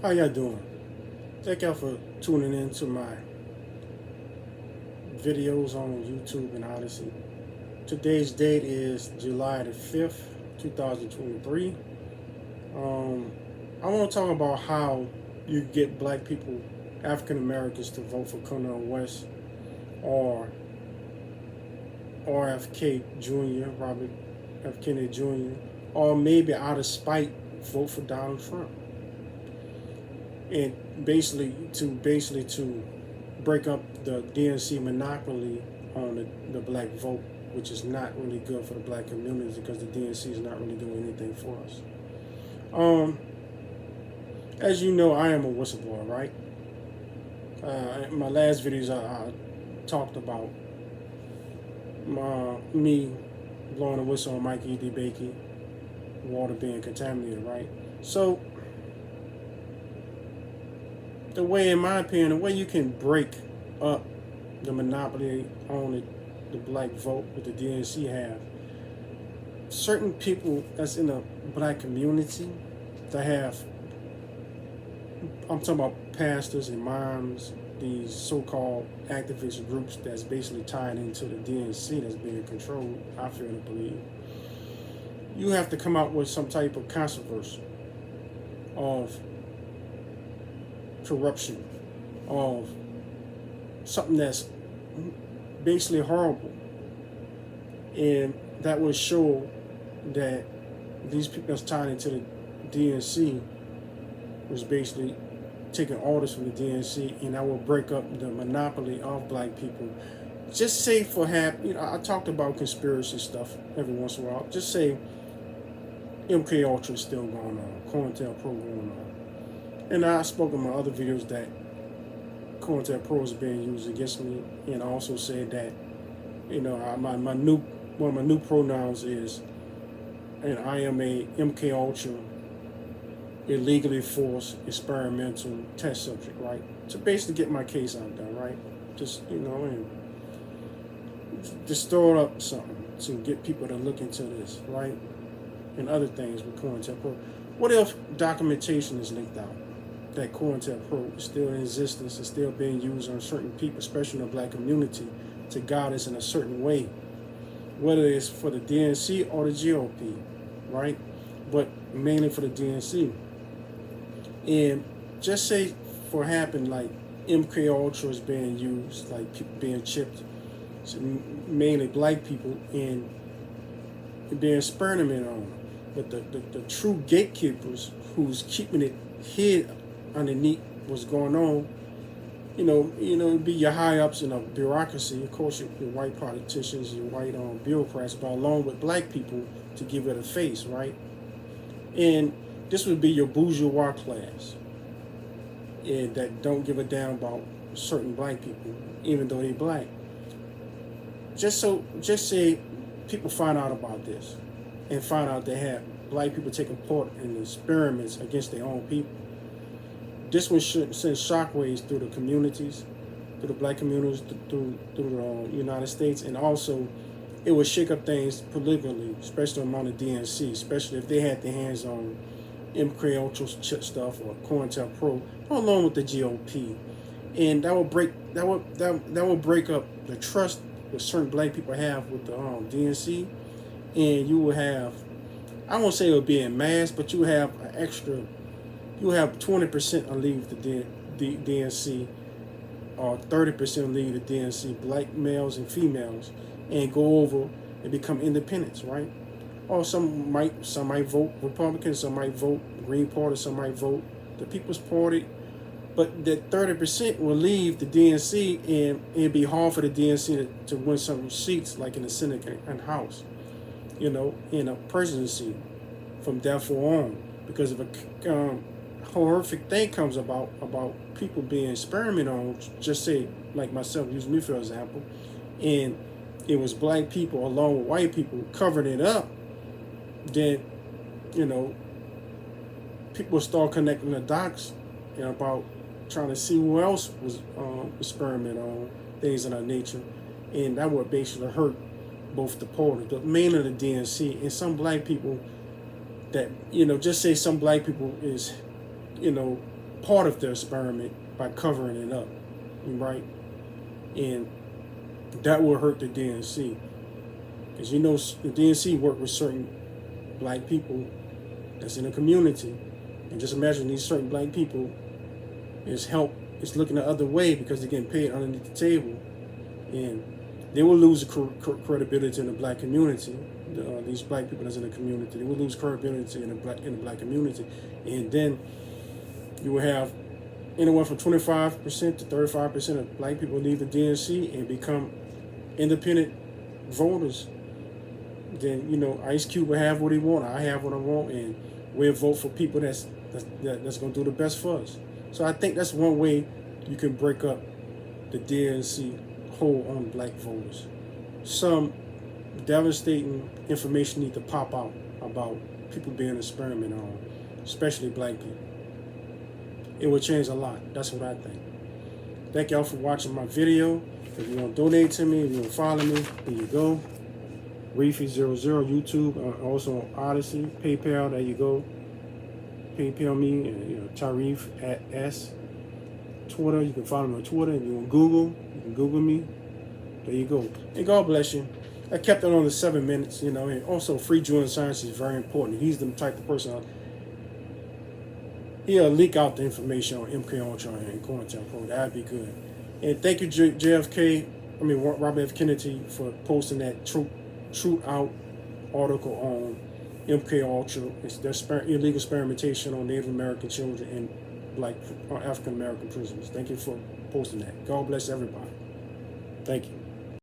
How y'all doing? Thank y'all for tuning in to my videos on YouTube and Odyssey. Today's date is July the 5th, 2023. Um, I want to talk about how you get black people, African Americans, to vote for Cornel West or RFK Jr., Robert F. Kennedy Jr., or maybe out of spite, vote for Donald Trump. And basically to break up the DNC monopoly on the black vote, which is not really good for the black community because the DNC is not really doing anything for us. As you know, I am a whistleblower, right? In my last videos, I talked about me blowing a whistle on Mikey D. Bakey, water being contaminated, right? So, in my opinion, the way you can break up the monopoly on the black vote that the DNC have, certain people that's in the black community that have, I'm talking about pastors and moms, these so-called activist groups that's basically tied into the DNC that's being controlled, I feel to believe. You have to come out with some type of controversy of corruption, of something that's basically horrible, and that would show that these people that's tied into the DNC was basically taking orders from the DNC, and that will break up the monopoly of black people. Just say for I talked about conspiracy stuff every once in a while. Just say MK Ultra is still going on, COINTELPRO going on. And I spoke in my other videos that COINTELPRO is being used against me, and I also said that, my one of my new pronouns is, and I am a MK Ultra illegally forced experimental test subject, right? To basically get my case out there, right? Just and just throw up something to get people to look into this, right? And other things with COINTELPRO. What if documentation is leaked out that COINTELPRO is still in existence and still being used on certain people, especially in the black community, to guide us in a certain way, whether it's for the DNC or the GOP, right? But mainly for the DNC. And just say for happen like MK Ultra is being used, like people being chipped, so mainly black people, and being experimented on. But the true gatekeepers who's keeping it hid underneath what's going on, it'd be your high ups in a bureaucracy, of course, your white politicians, your white bureaucrats, but along with black people to give it a face, right? And this would be your bourgeois class, and that don't give a damn about certain black people, even though they black. Just say people find out about this, and find out they have black people taking part in experiments against their own people. This one should send shockwaves through the communities, through the black communities, through the United States, and also it would shake up things politically, especially among the DNC, especially if they had their hands on MK Ultra stuff or COINTELPRO, along with the GOP, and that would break up the trust that certain black people have with the DNC, and you will have, I won't say it would be in mass, but you have an extra, you have 20% will leave the DNC, or 30% leave the DNC, black males and females, and go over and become independents, right? Or some might vote Republican, some might vote Green Party, some might vote the People's Party, but that 30% will leave the DNC, and it'd be hard for the DNC to win some seats, like in the Senate and House, in a presidency from therefore on, because if a horrific thing comes about people being experimented on, just say like myself, use me for example, and it was black people along with white people covering it up, then people start connecting the dots about trying to see who else was experimenting on things of that nature, and that would basically hurt both the parties, but mainly the DNC and some black people that just say some black people is part of the experiment by covering it up, right? And that will hurt the DNC. Because you know the DNC work with certain black people that's in the community. And just imagine these certain black people is looking the other way because they're getting paid underneath the table. And they will lose credibility in the black community. These black people that's in the community, they will lose credibility in the black community. And then you will have anywhere from 25% to 35% of black people leave the DNC and become independent voters. Then, you know, Ice Cube will have what he want, I have what I want, and we'll vote for people that's going to do the best for us. So I think that's one way you can break up the DNC hold on black voters. Some devastating information need to pop out about people being experimented on, especially black people. It will change a lot. That's what I think. Thank y'all for watching my video. If you want to donate to me, if you want to follow me, there you go. Reefy00, YouTube, also on Odyssey, PayPal, there you go. PayPal me, and, you know, Tarref at S. Twitter, you can follow me on Twitter. If you want Google, you can Google me. There you go. And God bless you. I kept it on the 7 minutes, you know, and also free Julian Science is very important. He's the type of person, he'll leak out the information on MK Ultra and COINTELPRO. That'd be good. And thank you, Robert F. Kennedy, for posting that Truth Out article on MK Ultra. It's their illegal experimentation on Native American children and Black African American prisoners. Thank you for posting that. God bless everybody. Thank you.